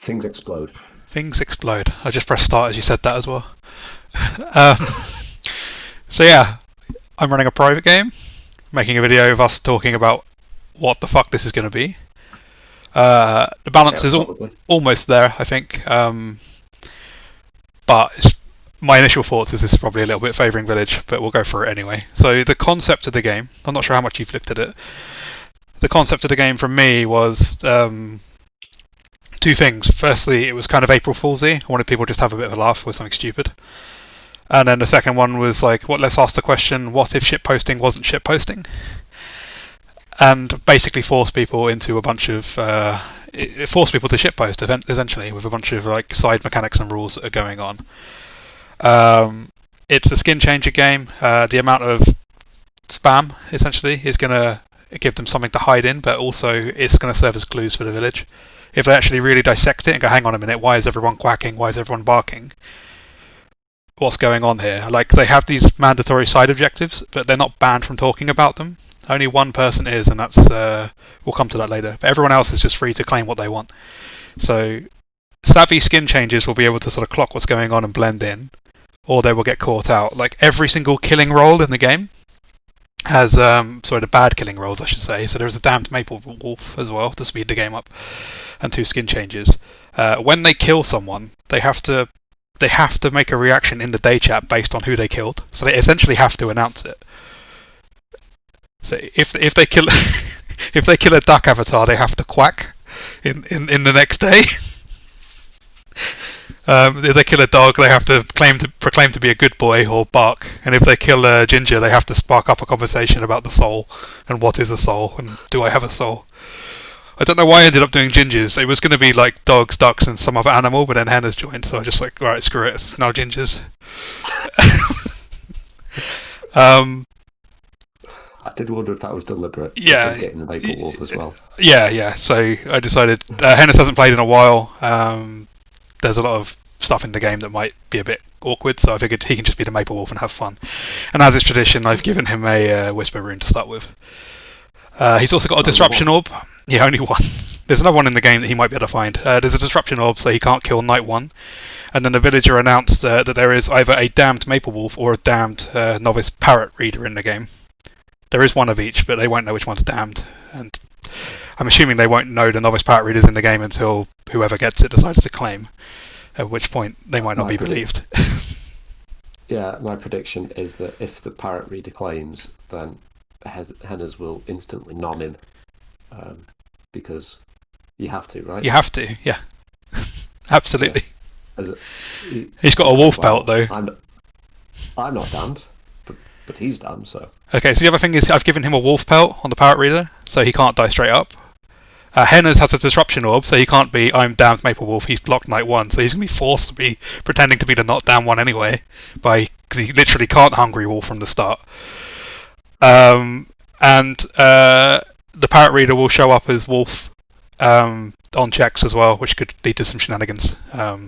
Things explode. Things explode. I just pressed start as you said that as well. um, so yeah, I'm running a private game, making a video of us talking about what the fuck this is going to be. The balance is almost there, I think. But my initial thoughts is this is probably a little bit favouring Village, but we'll go for it anyway. So the concept of the game, I'm not sure how much you've looked at it. The concept of the game from me was two things. Firstly, it was kind of April Fool's-y. I wanted people just to have a bit of a laugh with something stupid. And then the second one was like, let's ask the question, what if shitposting wasn't shitposting? And basically force people into a bunch of... it forced people to shitpost, essentially, with a bunch of like side mechanics and rules that are going on. It's a skin changer game. The amount of spam, essentially, is going to give them something to hide in, but also it's going to serve as clues for the village. If they actually really dissect it and go, hang on a minute, why is everyone quacking? Why is everyone barking? What's going on here? Like, they have these mandatory side objectives, but they're not banned from talking about them. Only one person is, and that's we'll come to that later. But everyone else is just free to claim what they want. So savvy skin changers will be able to sort of clock what's going on and blend in, or they will get caught out. Like every single killing roll in the game has the bad killing rolls, I should say. So there's a damned maple wolf as well to speed the game up, and 2 skin changes. When they kill someone, they have to make a reaction in the day chat based on who they killed. So they essentially have to announce it. So if they kill if they kill a duck avatar, they have to quack in the next day. If they kill a dog, they have to proclaim to be a good boy or bark. And if they kill a ginger, they have to spark up a conversation about the soul and what is a soul and do I have a soul. I don't know why I ended up doing gingers. It was going to be like dogs, ducks, and some other animal, but then hennas joined, so I was just like, alright, screw it, it's now gingers. I did wonder if that was deliberate. Yeah. Getting the maple wolf as well. Yeah. So I decided Hennis hasn't played in a while. There's a lot of stuff in the game that might be a bit awkward, so I figured he can just be the maple wolf and have fun. And as is tradition, I've given him a whisper rune to start with. He's also got a disruption orb. Yeah, only one. There's another one in the game that he might be able to find. There's a disruption orb, so he can't kill Night 1. And then the villager announced that there is either a damned maple wolf or a damned novice parrot reader in the game. There is one of each, but they won't know which one's damned. And I'm assuming they won't know the novice parrot readers in the game until whoever gets it decides to claim, at which point they might not be believed. Yeah, my prediction is that if the parrot reader claims, then Hennas will instantly nom him. Because you have to, right? You have to, yeah. Absolutely. Yeah. He's got a wolf belt, though. I'm not damned, but he's damned, so... Okay, so the other thing is I've given him a wolf pelt on the parrot reader, so he can't die straight up. Hennas has a disruption orb, so he can't be I'm damned maple wolf, he's blocked Night 1, so he's going to be forced to be pretending to be the not damned one anyway, because he literally can't hungry wolf from the start. And the parrot reader will show up as wolf on checks as well, which could lead to some shenanigans. My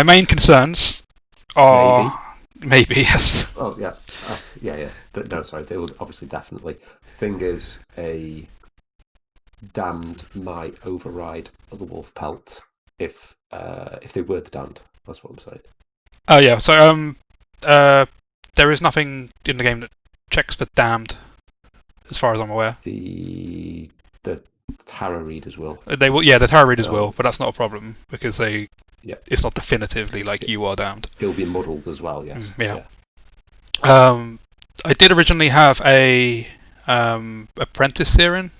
main concerns are... Maybe, yes. Oh, yeah. Yeah. No, sorry. They will obviously definitely. Thing is, a damned might override the wolf pelt if they were the damned. That's what I'm saying. Oh, yeah. So, there is nothing in the game that checks for damned, as far as I'm aware. The tarot readers will. They will. Yeah, the tarot readers will, but that's not a problem because they... Yeah. It's not definitively like you are damned. He'll be muddled as well, yes. Yeah. I did originally have a apprentice Siren.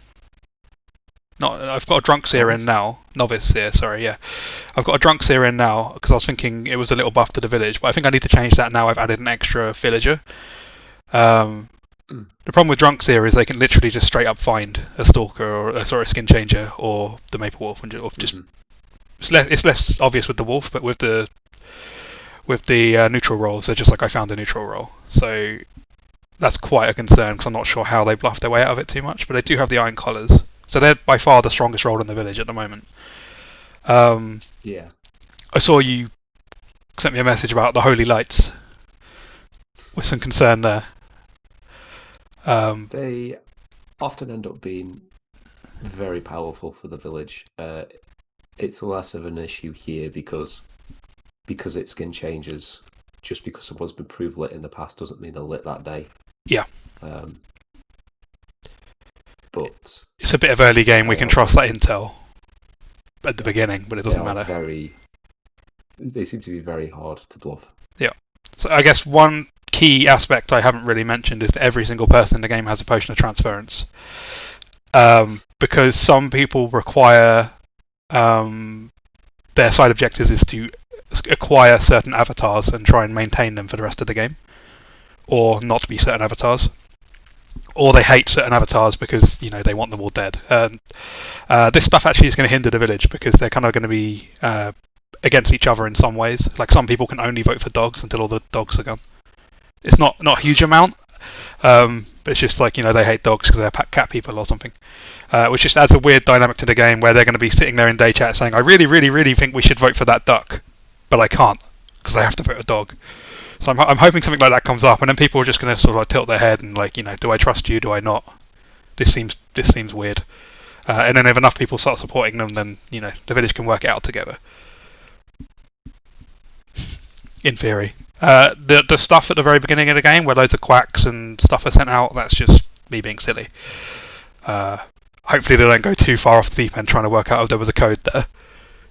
I've got a drunk Siren now. Novice here, sorry, yeah. I've got a drunk Siren now because I was thinking it was a little buff to the village, but I think I need to change that now. I've added an extra villager. The problem with drunks here is they can literally just straight up find a stalker or a skin changer or the maple wolf and just. It's less obvious with the wolf, but with the neutral rolls, they're just like I found a neutral roll. So that's quite a concern because I'm not sure how they bluff their way out of it too much. But they do have the iron collars, so they're by far the strongest roll in the village at the moment. Yeah. I saw you sent me a message about the holy lights with some concern there. They often end up being very powerful for the village. it's less of an issue here because it's skin changes. Just because someone's been proved lit in the past doesn't mean they're lit that day. Yeah. But it's a bit of early game. We can trust that intel at the beginning, but it doesn't matter. They seem to be very hard to bluff. Yeah. So I guess one key aspect I haven't really mentioned is that every single person in the game has a potion of transference. Because some people require their side objectives is to acquire certain avatars and try and maintain them for the rest of the game, or not be certain avatars, or they hate certain avatars because they want them all dead. This stuff actually is going to hinder the village because they're kind of going to be against each other in some ways. Like some people can only vote for dogs until all the dogs are gone. It's not a huge amount, but it's just like they hate dogs because they're cat people or something, which just adds a weird dynamic to the game where they're going to be sitting there in day chat saying, I really, really, really think we should vote for that duck, but I can't because I have to vote a dog. So I'm hoping something like that comes up, and then people are just going to sort of like tilt their head and like, do I trust you? Do I not? This seems weird. And then if enough people start supporting them, then the village can work it out together. In theory, the stuff at the very beginning of the game where loads of quacks and stuff are sent out, that's just me being silly. Hopefully they don't go too far off the deep end trying to work out if there was a code there,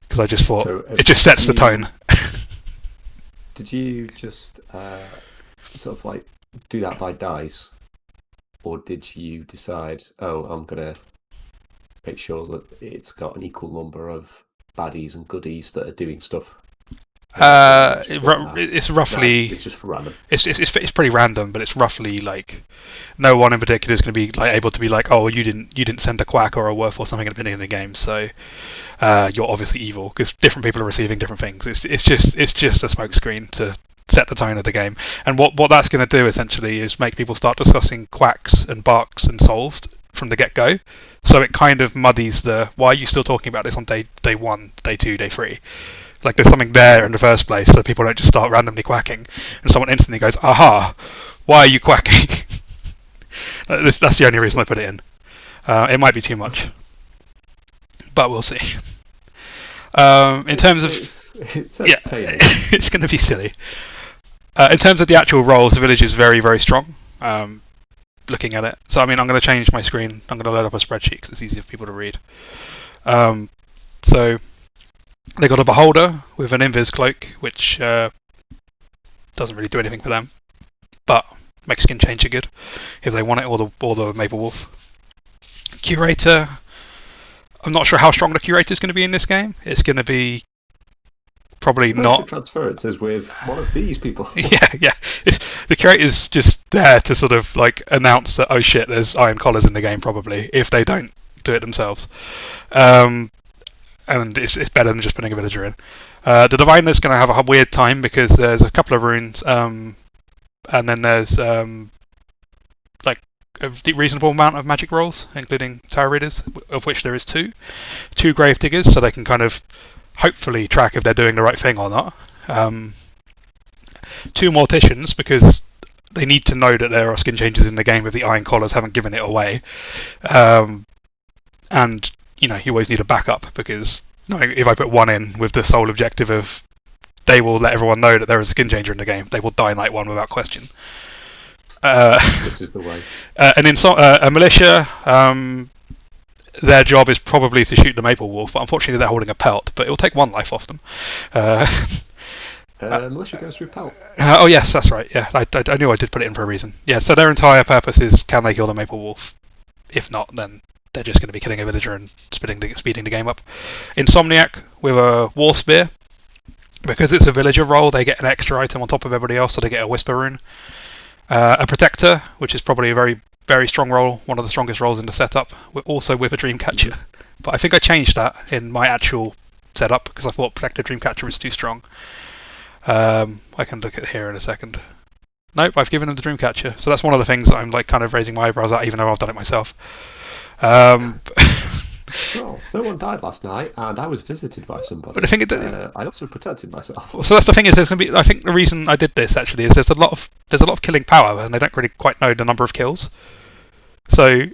because I just thought it just sets the tone. Did you just sort of like do that by dice, or did you decide, I'm gonna make sure that it's got an equal number of baddies and goodies that are doing stuff? It's roughly. It's just for random. It's pretty random, but it's roughly like no one in particular is going to be like able to be like, oh, you didn't send a quack or a wolf or something at the beginning of the game, so you're obviously evil, because different people are receiving different things. It's just a smokescreen to set the tone of the game, and what that's going to do essentially is make people start discussing quacks and barks and souls from the get-go. So it kind of muddies the why are you still talking about this on day 1, day 2, day 3. Like there's something there in the first place, so people don't just start randomly quacking, and someone instantly goes, "Aha! Why are you quacking?" That's the only reason I put it in. It might be too much, but we'll see. In terms of it's going to be silly. In terms of the actual roles, the village is very, very strong. Looking at it, so I mean, I'm going to change my screen. I'm going to load up a spreadsheet because it's easier for people to read. So. They got a beholder with an invis cloak, which doesn't really do anything for them, but makes skin changer good if they want it, or the maple wolf. Curator, I'm not sure how strong the curator is going to be in this game. It's going to be probably not. Transferences with one of these people. yeah. The curator is just there to sort of like announce that, oh shit, there's iron collars in the game probably if they don't do it themselves. And it's better than just putting a villager in. The Diviner's going to have a weird time because there's a couple of runes, and then there's like a reasonable amount of magic rolls, including Tower Readers, of which there is 2. 2 Grave Diggers, so they can kind of hopefully track if they're doing the right thing or not. 2 Morticians, because they need to know that there are skin changes in the game if the Iron Collars haven't given it away. And you always need a backup, because if I put 1 in with the sole objective of they will let everyone know that there is a skin changer in the game, they will die night 1 without question. This is the way. And in a militia, their job is probably to shoot the maple wolf, but unfortunately they're holding a pelt, but it will take 1 life off them. Militia goes through pelt. Oh yes, that's right. Yeah, I knew I did put it in for a reason. Yeah, so their entire purpose is can they kill the maple wolf? If not, then they're just going to be killing a villager and speeding the game up. Insomniac with a war spear, because it's a villager role, they get an extra item on top of everybody else, so they get a whisper rune. A protector, which is probably a very, very strong role, one of the strongest roles in the setup, also with a dreamcatcher. But I think I changed that in my actual setup because I thought protector dreamcatcher was too strong. I can look at here in a second. Nope, I've given him the dreamcatcher, so that's one of the things that I'm like kind of raising my eyebrows at, even though I've done it myself. Well, no one died last night, and I was visited by somebody. But the thing is, I also protected myself. So that's the thing is, there's going to be. I think the reason I did this actually is there's a lot of killing power, and they don't really quite know the number of kills. So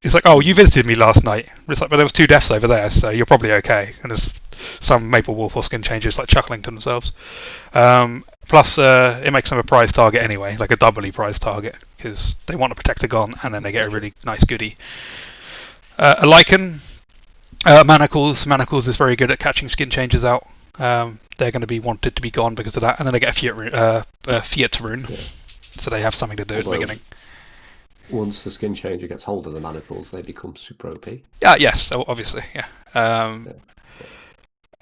It's like, oh, you visited me last night. It's like, but there was 2 deaths over there, so you're probably okay. And there's some Maple Wolf or skin changes like chuckling to themselves. Plus, it makes them a prize target anyway, like a doubly prize target, because they want a protector gone, and then they get a really nice goodie. A Lycan, Manacles is very good at catching skin changes out. They're going to be wanted to be gone because of that, and then they get a Fiat rune, so they have something to do at the beginning. Once the skin changer gets hold of the manacles, they become super OP. Yes, obviously, yeah.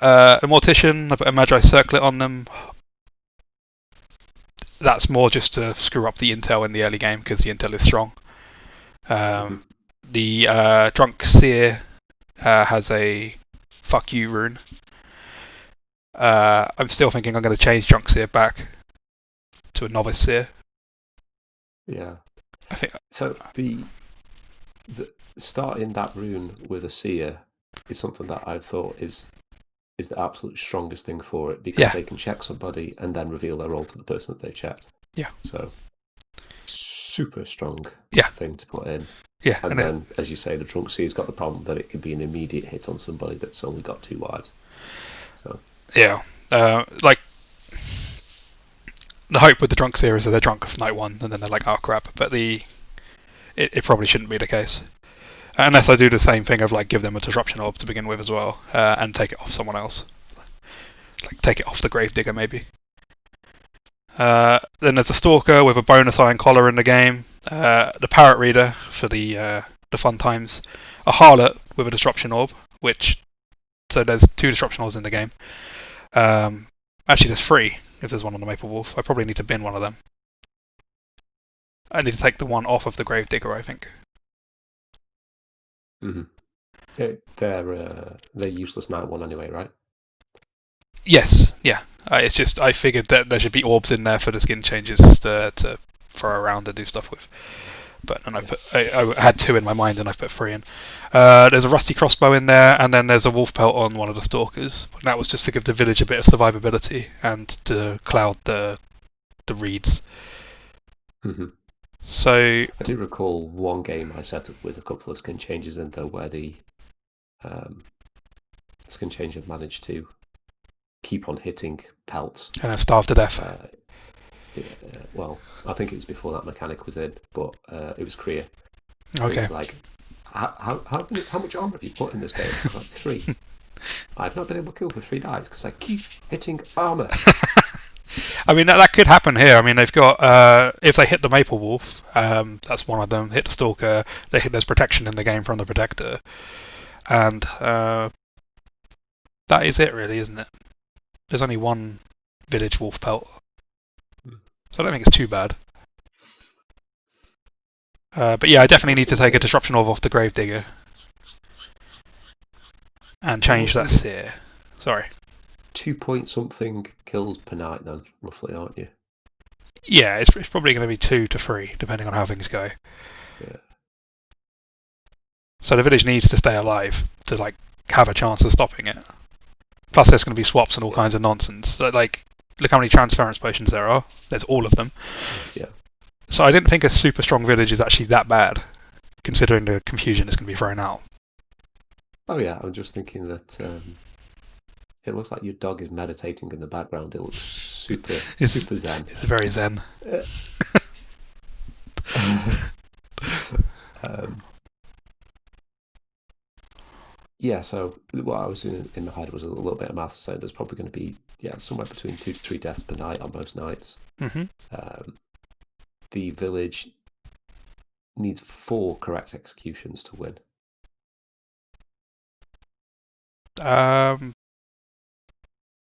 A Mortician, I put a Magi Circlet on them. That's more just to screw up the intel in the early game because the intel is strong. The Drunk Seer has a fuck you rune. I'm still thinking I'm going to change Drunk Seer back to a Novice Seer. Yeah. I think so. The starting that rune with a Seer is something that I thought is the absolute strongest thing for it, because they can check somebody and then reveal their role to the person that they've checked. Yeah. So super strong thing to put in. Yeah. And then, as you say, the Drunk Seer's got the problem that it could be an immediate hit on somebody that's only got 2 lives. So yeah, like the hope with the Drunk Seer is that they're drunk of night 1 and then they're like, oh crap. But it probably shouldn't be the case. Unless I do the same thing of like give them a disruption orb to begin with as well, and take it off someone else. Like take it off the Gravedigger maybe. Then there's a Stalker with a bonus Iron Collar in the game. The Parrot Reader for the fun times. A Harlot with a disruption orb, so there's 2 disruption orbs in the game. Actually, there's 3 if there's one on the Maple Wolf. I probably need to bin one of them. I need to take the one off of the Gravedigger, I think. They're useless night 1 anyway, right? Yes, yeah. It's just I figured that there should be orbs in there for the skin changes to throw around and do stuff with. But and I had 2 in my mind and I've put 3 in. There's a Rusty Crossbow in there, and then there's a Wolf Pelt on one of the Stalkers. And that was just to give the village a bit of survivability and to cloud the reeds. So I do recall one game I set up with a couple of skin changes in there where the skin changer managed to keep on hitting pelts and then starve to death. Well, I think it was before that mechanic was in, but it was Kriya. Okay. It was like, how much armor have you put in this game? Like 3. I've not been able to kill for 3 nights because I keep hitting armor. I mean, that could happen here. I mean, they've got if they hit the Maple Wolf, that's one of them. Hit the Stalker. There's protection in the game from the Protector, and that is it, really, isn't it? There's only one village Wolf Pelt, so I don't think it's too bad. But yeah, I definitely need to take a disruption orb off the Gravedigger and change that Seer. Sorry. 2 point something kills per night, then, roughly, aren't you? Yeah, it's probably going to be 2 to 3, depending on how things go. Yeah. So the village needs to stay alive to like have a chance of stopping it. Plus, there's going to be swaps and all kinds of nonsense. So, like, look how many transference potions there are. There's all of them. Yeah. So I didn't think a super strong village is actually that bad, considering the confusion that's going to be thrown out. Oh yeah, I'm just thinking that it looks like your dog is meditating in the background. It looks super zen. It's very zen. Yeah, so what I was in my head was a little bit of maths saying there's probably going to be somewhere between 2 to 3 deaths per night on most nights. The village needs 4 correct executions to win.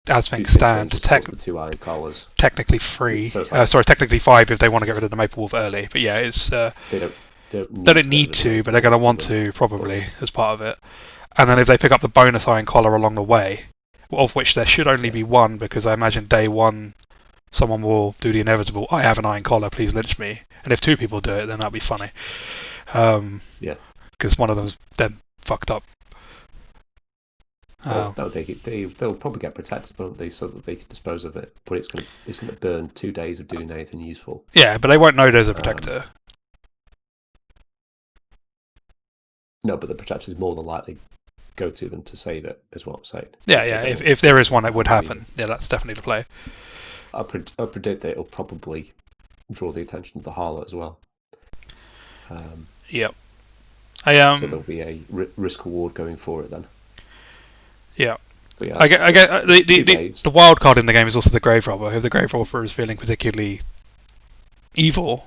As things stand, the 2 iron collars. Technically 3. So like, technically 5 if they want to get rid of the Maple Wolf early. But yeah, it's they don't need to, but they're going to want to probably as part of it. And then if they pick up the bonus Iron Collar along the way, of which there should only be 1, because I imagine day 1 someone will do the inevitable, I have an Iron Collar, please lynch me. And if 2 people do it, then that'll be funny. Because one of them's then fucked up. They'll probably get protected, won't they, so that they can dispose of it. But it's going to burn 2 days of doing anything useful. Yeah, but they won't know there's a Protector. No, but the protector is more than likely go to them to save it, is what I'm saying. Yeah, yeah. If there is one, it would happen. Yeah, that's definitely the play. I predict that it'll probably draw the attention of the harlot as well. Yep. So there'll be a risk reward going for it then. Yeah. But yeah, I get the wild card in the game is also the grave robber. If the grave robber is feeling particularly evil,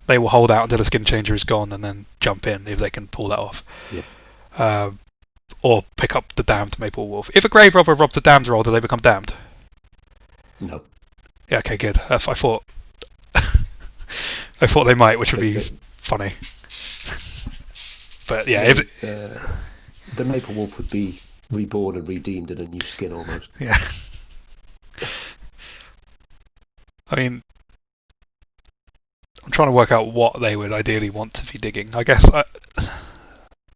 they will hold out until the skin changer is gone and then jump in if they can pull that off. Yeah. Or pick up the damned maple wolf. If a grave robber robs a damned roll, do they become damned? No. Yeah. Okay. Good. I thought. I thought they might, which would be funny. But yeah, the maple wolf would be reborn and redeemed in a new skin almost. Yeah. I mean, I'm trying to work out what they would ideally want to be digging. I guess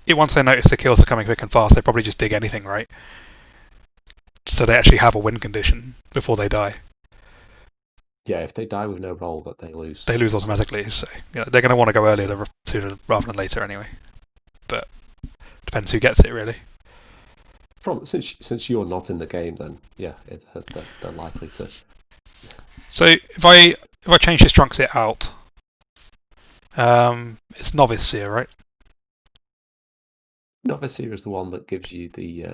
once they notice the kills are coming thick and fast, they probably just dig anything, right? So they actually have a win condition before they die. Yeah, if they die with no roll, that they lose. They lose automatically, so they're going to want to go earlier sooner rather than later anyway. But depends who gets it, really. Since you're not in the game, then yeah, they're likely to. So if I change this trunk set out, it's novice seer, right? Novice seer is the one that gives you the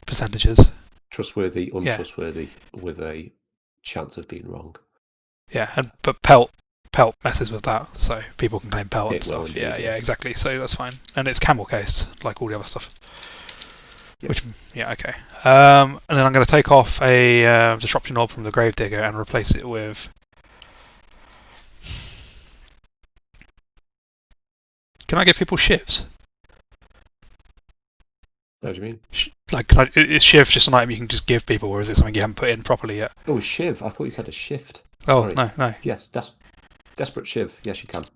percentages. Trustworthy, untrustworthy, with a chance of being wrong. Yeah, but pelt messes with that, so people can claim pelt and stuff. Indeed, yeah, yes. Exactly. So that's fine, and it's camel cased like all the other stuff. Yep. Which, yeah, okay. And then I'm going to take off a disruption orb from the gravedigger and replace it with. Can I give people shivs? What do you mean? Is shiv just an item you can just give people, or is it something you haven't put in properly yet? Oh, shiv. I thought you said a shift. Sorry. Oh, no. Yes, desperate shiv. Yes, you can.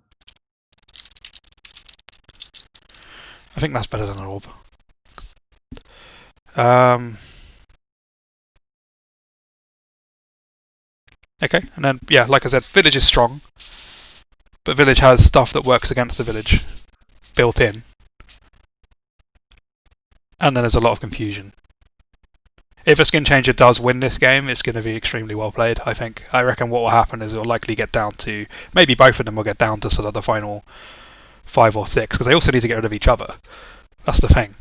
I think that's better than an orb. Okay, and then, yeah, like I said, village is strong, but village has stuff that works against the village built in. And then there's a lot of confusion. If a skin changer does win this game, it's going to be extremely well played, I think. I reckon what will happen is it will likely get down to, maybe both of them will get down to sort of the final 5 or 6, because they also need to get rid of each other. That's the thing.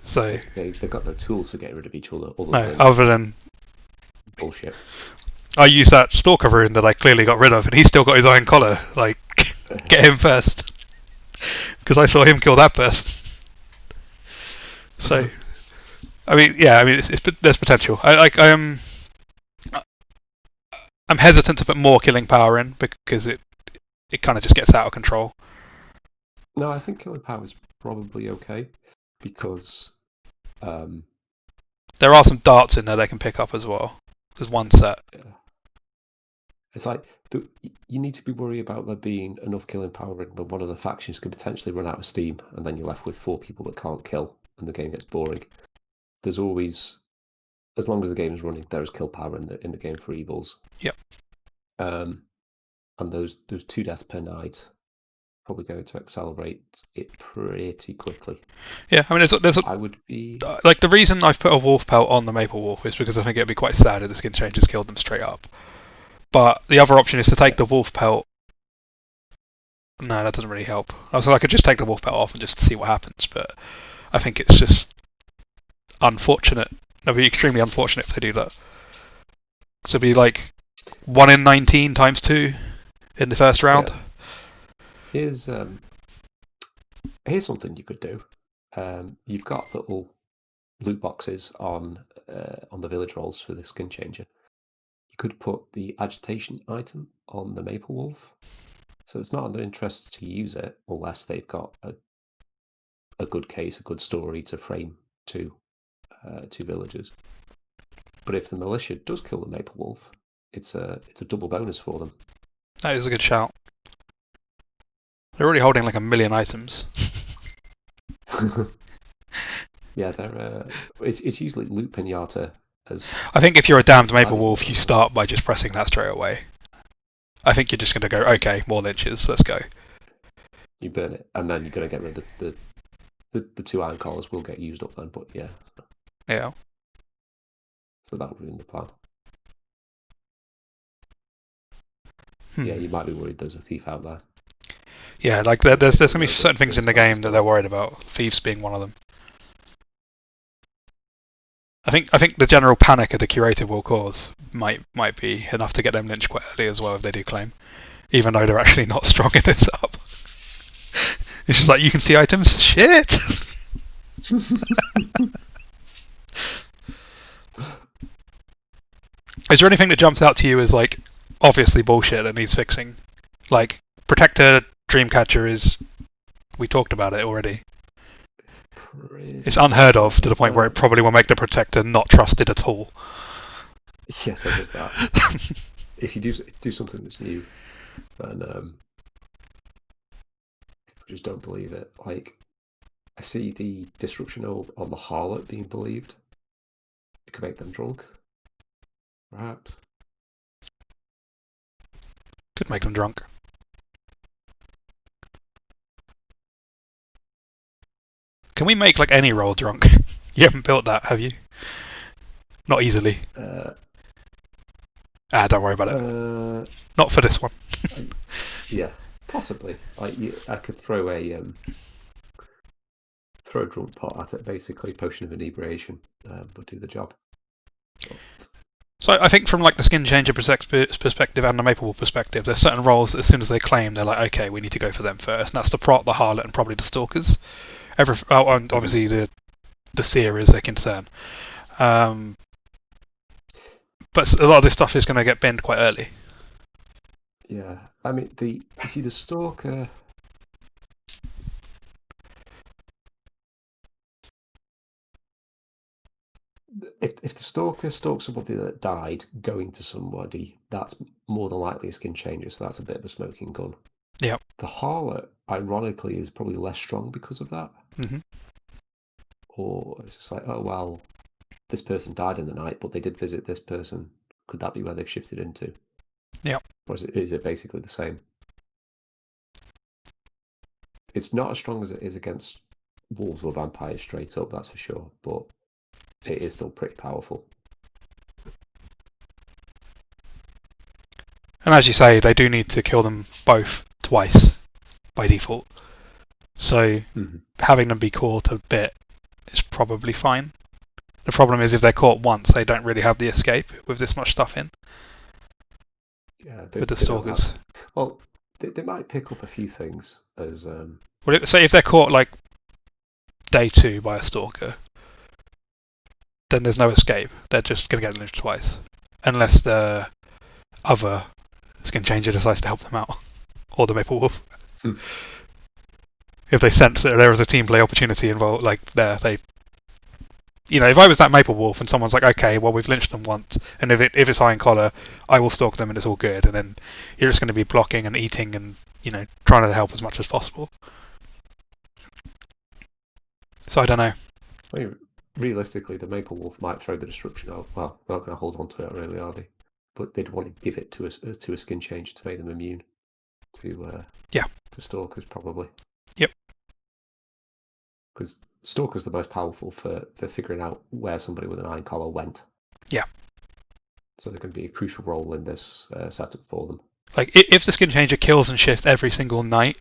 So they've got no tools for getting rid of each other. Other than bullshit. I used that stalker rune that I clearly got rid of, and he's still got his iron collar. Like, get him first, because I saw him kill that person. So, there's potential. I'm hesitant to put more killing power in because it kind of just gets out of control. No, I think killing power is probably okay because there are some darts in there they can pick up as well. There's one set. Yeah. It's like you need to be worried about there being enough killing power in, but one of the factions could potentially run out of steam, and then you're left with 4 people that can't kill, and the game gets boring. There's always, as long as the game is running, there is kill power in the game for evils. Yep. And those 2 deaths per night probably going to accelerate it pretty quickly. Yeah, I mean, I would be like, the reason I've put a wolf pelt on the maple wolf is because I think it'd be quite sad if the skin changers killed them straight up. But the other option is to take the wolf pelt. No, that doesn't really help. I could just take the wolf pelt off and just see what happens, but I think it's just unfortunate. It'd be extremely unfortunate if they do that. So it'd be like 1 in 19 times 2 in the first round. Yeah. Here's something you could do. You've got little loot boxes on the village rolls for the skin changer. You could put the agitation item on the maple wolf, so it's not in their interest to use it unless they've got a good case, a good story to frame to villagers. But if the militia does kill the maple wolf, it's a double bonus for them. That is a good shout. They're already holding like 1 million items. Yeah, they're it's usually loot pinata. I think if you're a damned maple wolf, you start by just pressing that straight away. I think you're just going to go, okay, more lynches, let's go. You burn it, and then you're going to get rid of the 2 iron collars will get used up then. But yeah, Yeah. so that would be in the plan. Hmm. Yeah, you might be worried there's a thief out there. Yeah, like there's going to be certain things in the game that they're worried about, thieves being one of them. I think the general panic of the curator will cause might be enough to get them lynched quite early as well if they do claim, even though they're actually not strong in it up. It's just like, you can see items. Shit. Is there anything that jumps out to you as like obviously bullshit that needs fixing? Like Protector Dreamcatcher is, we talked about it already. It's unheard of to the point where it probably will make the Protector not trusted at all. Yeah, there is that. If you do something that's new, then people just don't believe it. Like, I see the disruption orb on the harlot being believed. It could make them drunk, perhaps. Could make them drunk. Can we make like any role drunk? You haven't built that, have you? Not easily. Don't worry about it. Not for this one. Yeah, possibly. I could throw a drunk pot at it, basically. Potion of inebriation would do the job. But... So I think from like the skin changer perspective and the Maple Wolf perspective, there's certain roles that as soon as they claim, they're like, okay, we need to go for them first. And that's the Prot, the Harlot, and probably the Stalkers. And obviously the Seer is a concern. But a lot of this stuff is going to get binned quite early. Yeah, I mean, you see the Stalker... If the Stalker stalks somebody that died going to somebody, that's more than likely a skin changer, so that's a bit of a smoking gun. Yeah. The Harlot, ironically, is probably less strong because of that. Mm-hmm. Or it's just like, oh, well, this person died in the night, but they did visit this person. Could that be where they've shifted into? Yeah. Or is it basically the same? It's not as strong as it is against wolves or vampires straight up, that's for sure, but it is still pretty powerful. And as you say, they do need to kill them both twice by default. So having them be caught a bit is probably fine. The problem is if they're caught once, they don't really have the escape with this much stuff in. Yeah, with the Stalkers. Well, they might pick up a few things as. Say if they're caught like day 2 by a Stalker, then there's no escape. They're just going to get lynched twice, unless the other skin changer decides to help them out, or the Maple Wolf. If they sense that there is a team play opportunity involved, like they. If I was that Maple Wolf and someone's like, okay, well, we've lynched them once, and if it's Iron Collar, I will stalk them and it's all good, and then you're just going to be blocking and eating and, trying to help as much as possible. So I don't know. I mean, realistically, the Maple Wolf might throw the destruction out. Well, they're not going to hold on to it, really, are they? But they'd want to give it to a skin changer to make them immune to Stalkers, probably. Yep. Because Stalker's the most powerful for figuring out where somebody with an iron collar went. Yeah. So there can be a crucial role in this setup for them. Like, if the skin changer kills and shifts every single night,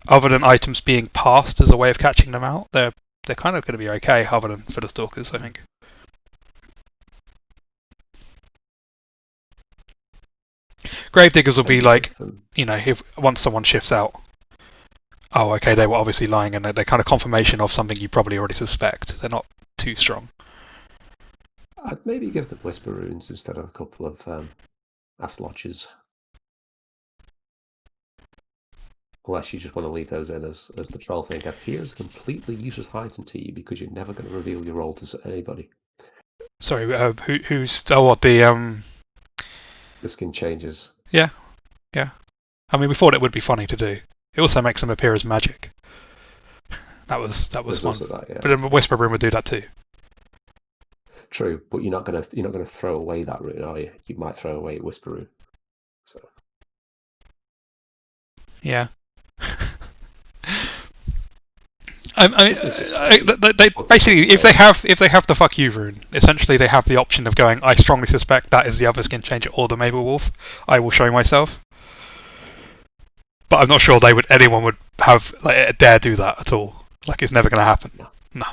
other than items being passed as a way of catching them out, they're kind of going to be okay, other than for the Stalkers, I think. Gravediggers will be like, if once someone shifts out, oh, okay, they were obviously lying, and they're kind of confirmation of something you probably already suspect. They're not too strong. I'd maybe give them Whisper Runes instead of a couple of Aslodges. Unless you just want to leave those in as the troll thing. Here's a completely useless item to you because you're never going to reveal your role to anybody. Sorry, who's... Oh, what, the skin changes. Yeah. I mean, we thought it would be funny to do. It also makes them appear as magic. That was fun. That, yeah. But a Whisper Rune would do that too. True, but you're not gonna throw away that rune, are you? You might throw away Whisper Rune. So. Yeah. They basically, if they have the fuck you rune, essentially they have the option of going, I strongly suspect that is the other skin changer or the Maple Wolf. I will show myself. But I'm not sure anyone would have dare do that at all. Like, it's never going to happen. No.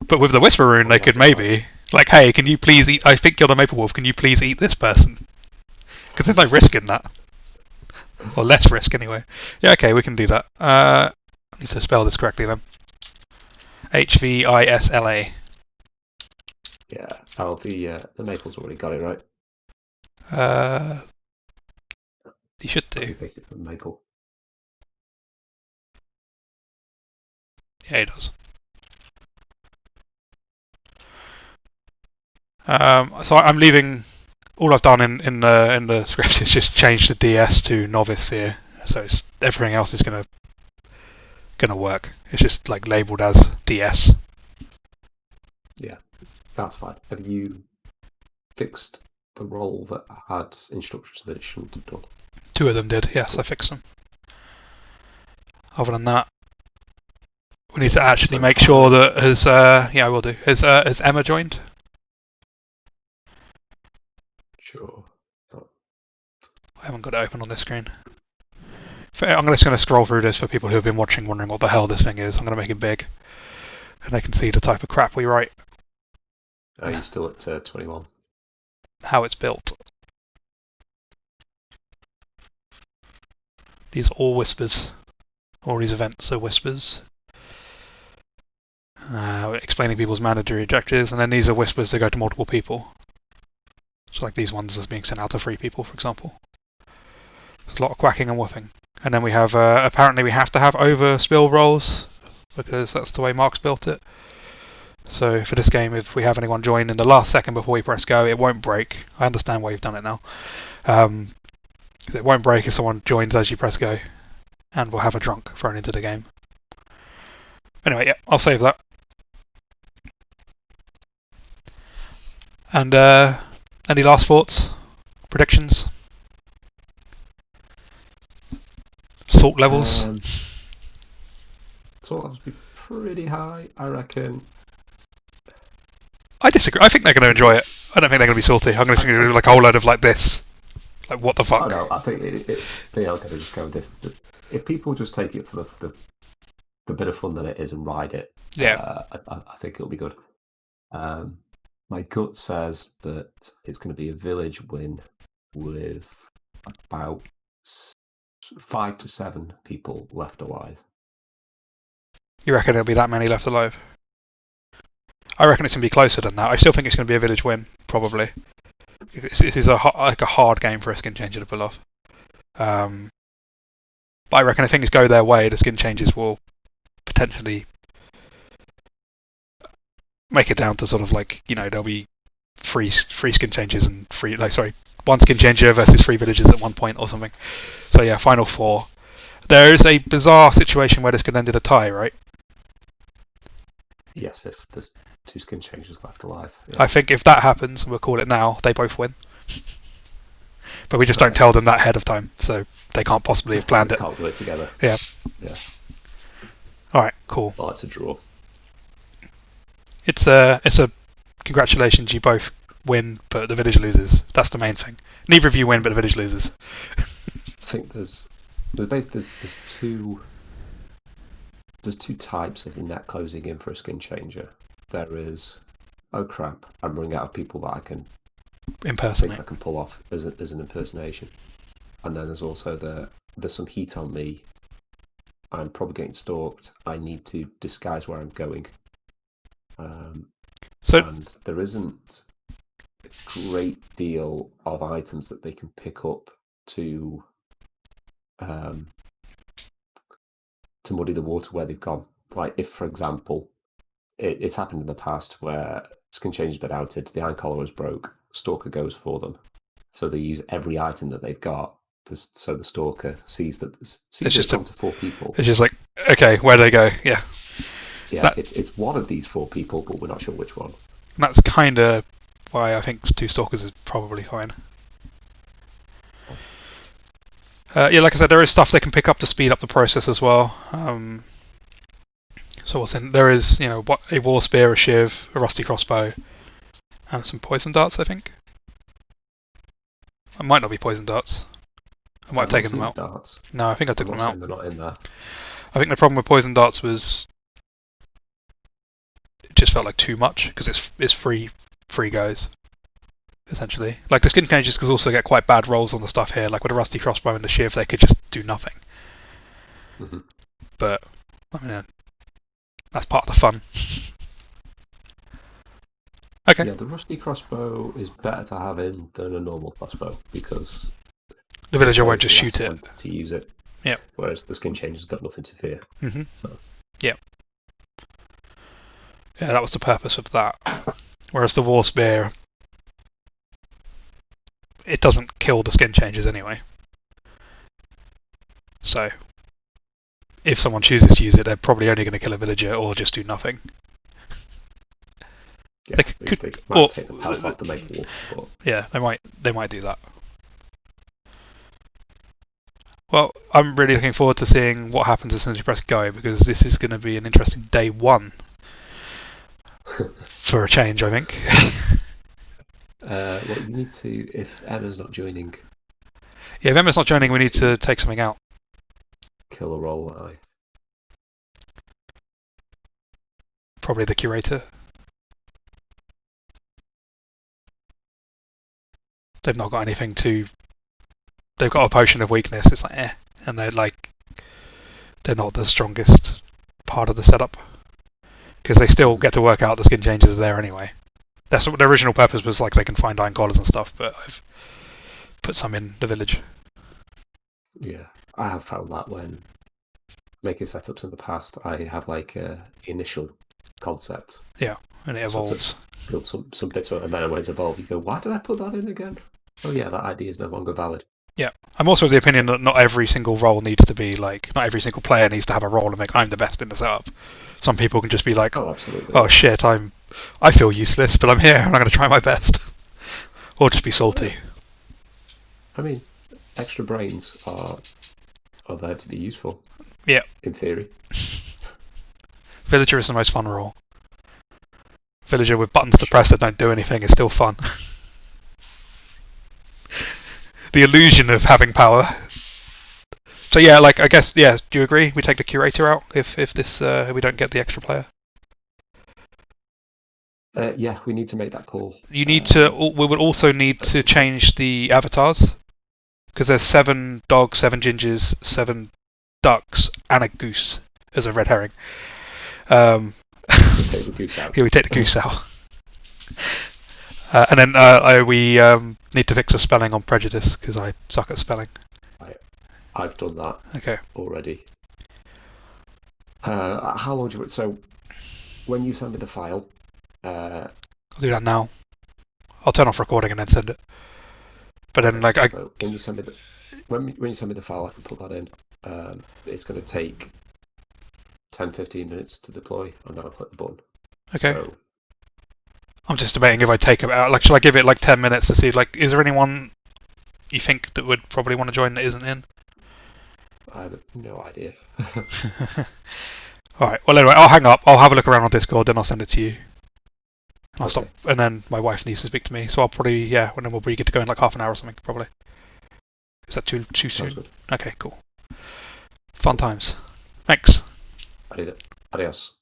But with the Whisper rune, they could maybe hey, can you please eat? I think you're the Maple Wolf. Can you please eat this person? Because there's no risk in that, or less risk anyway. Yeah, okay, we can do that. I need to spell this correctly then. Hvisla. Yeah. Oh, the Maple's already got it right. He should do. Basically, Maple. Yeah, he does. So I'm leaving. All I've done in the scripts is just change the DS to novice here, so everything else is gonna work. It's just labelled as DS. Yeah, that's fine. Have you fixed the role that had instructions that it shouldn't have done? 2 of them did. Yes, I fixed them. Other than that, we need to actually make sure that I will do. Has Emma joined? Sure. I haven't got it open on this screen. I'm just going to scroll through this for people who have been watching, wondering what the hell this thing is. I'm going to make it big, and they can see the type of crap we write. Are you still at 21? How it's built. These are all whispers. All these events are whispers. Explaining people's mandatory objectives, and then these are whispers that go to multiple people. So these ones are being sent out to 3 people, for example. There's a lot of quacking and woofing. And then we have, apparently we have to have overspill rolls, because that's the way Mark's built it. So for this game, if we have anyone join in the last second before we press go, it won't break. I understand why you've done it now. It won't break if someone joins as you press go, and we'll have a drunk thrown into the game. Anyway, yeah, I'll save that. And any last thoughts? Predictions? Salt levels? Salt levels be pretty high, I reckon. I disagree. I think they're going to enjoy it. I don't think they're going to be salty. I'm going to do a whole load of this. What the fuck? Oh, no, I think they are going to just go with this. If people just take it for the bit of fun that it is and ride it, yeah, I think it'll be good. My gut says that it's going to be a village win with about 5 to 7 people left alive. You reckon there'll be that many left alive? I reckon it's going to be closer than that. I still think it's going to be a village win, probably. This is a hard game for a skin changer to pull off. But I reckon if things go their way, the skin changes will potentially make it down to there'll be free skin changes and one skin changer versus 3 villages at one point or something. So yeah, final 4. There is a bizarre situation where this could end in a tie, right? Yes, if there's 2 skin changers left alive. Yeah. I think if that happens, we'll call it now, they both win. But we just don't tell them that ahead of time, so they can't possibly have planned it. Can't work together. Yeah. Alright, cool. Well, it's a draw. It's a congratulations, you both win, but the village loses. That's the main thing. Neither of you win, but the village loses. I think there's two types of the net closing in for a skin changer. There is, oh crap, I'm running out of people that I can impersonate. I can pull off as an impersonation. And then there's also there's some heat on me. I'm probably getting stalked. I need to disguise where I'm going. And there isn't a great deal of items that they can pick up to muddy the water where they've gone. Like if, for example, it's happened in the past where skin change has been outed, the iron collar is broke, stalker goes for them. So they use every item that they've got so the stalker sees that it's just gone to 4 people. It's just okay, where do they go? Yeah. Yeah, it's one of these 4 people, but we're not sure which one. That's kind of why I think 2 stalkers is probably fine. Yeah, like I said, there is stuff they can pick up to speed up the process as well. So what's in there is, a war spear, a shiv, a rusty crossbow, and some poison darts, I think. It might not be poison darts. I might have taken them out. Darts. No, I think I took them out. They're not in there. I think the problem with poison darts was it just felt like too much because it's free goes essentially. Like the skin changes could also get quite bad rolls on the stuff here. Like with a rusty crossbow and the shiv, they could just do nothing. Mm-hmm. But I mean, that's part of the fun. Okay. Yeah, the rusty crossbow is better to have in than a normal crossbow because the villager won't just shoot it to use it. Yeah. Whereas the skin change has got nothing to fear. Mm-hmm. So. Yeah. Yeah, that was the purpose of that. Whereas the war spear, it doesn't kill the skin changes anyway. So, if someone chooses to use it, they're probably only going to kill a villager or just do nothing. Yeah, they might take the pelt off the maple wolf. But... Yeah, they might do that. Well, I'm really looking forward to seeing what happens as soon as you press go, because this is going to be an interesting day one. For a change, I think. Well, you need to, if Emma's not joining... Yeah, if Emma's not joining, we need to take something out. Kill a roll, aye. Probably the curator. They've not got anything to... They've got a potion of weakness, it's like, eh. And they're not the strongest part of the setup. Because they still get to work out the skin changes there anyway. That's what their original purpose was, like they can find iron collars and stuff, but I've put some in the village. Yeah, I have found that when making setups in the past, I have like the initial concept. Yeah, and it evolves. Build some bits of it, and then when it's evolved, you go, why did I put that in again? Oh yeah, that idea is no longer valid. Yeah, I'm also of the opinion that not every single role needs to be like, not every single player needs to have a role and make I'm the best in the setup. Some people can just be like, oh absolutely, oh shit, I feel useless, but I'm here and I'm going to try my best, or just be salty. I mean, extra brains are there to be useful. Yeah, in theory. Villager is the most fun role. Villager with buttons to press that don't do anything is still fun. The illusion of having power. So yeah, like I guess, yeah. Do you agree? We take the curator out if this we don't get the extra player. Yeah, we need to make that call. You need to. We would also need to change the avatars because there's 7 dogs, 7 gingers, 7 ducks, and a goose as a red herring. So take the goose out. Yeah, we take the goose out. And then we need to fix the spelling on prejudice because I suck at spelling. I've done that. Okay. Already. How long do you... So, when you send me the file... I'll do that now. I'll turn off recording and then send it. But then, like, when you send me the when you send me the file, I can put that in. It's going to take 10-15 minutes to deploy, and then I'll click the button. Okay. So, I'm just debating if I take it out. Like, shall I give it like 10 minutes to see? Like, is there anyone you think that would probably want to join that isn't in? I have no idea. Alright, well anyway, I'll hang up, I'll have a look around on Discord, then I'll send it to you. And I'll stop, and then my wife needs to speak to me, so I'll probably, and then we'll be good to go in like half an hour or something, probably. Is that too soon? Good. Okay, cool. Fun times. Thanks. Adios.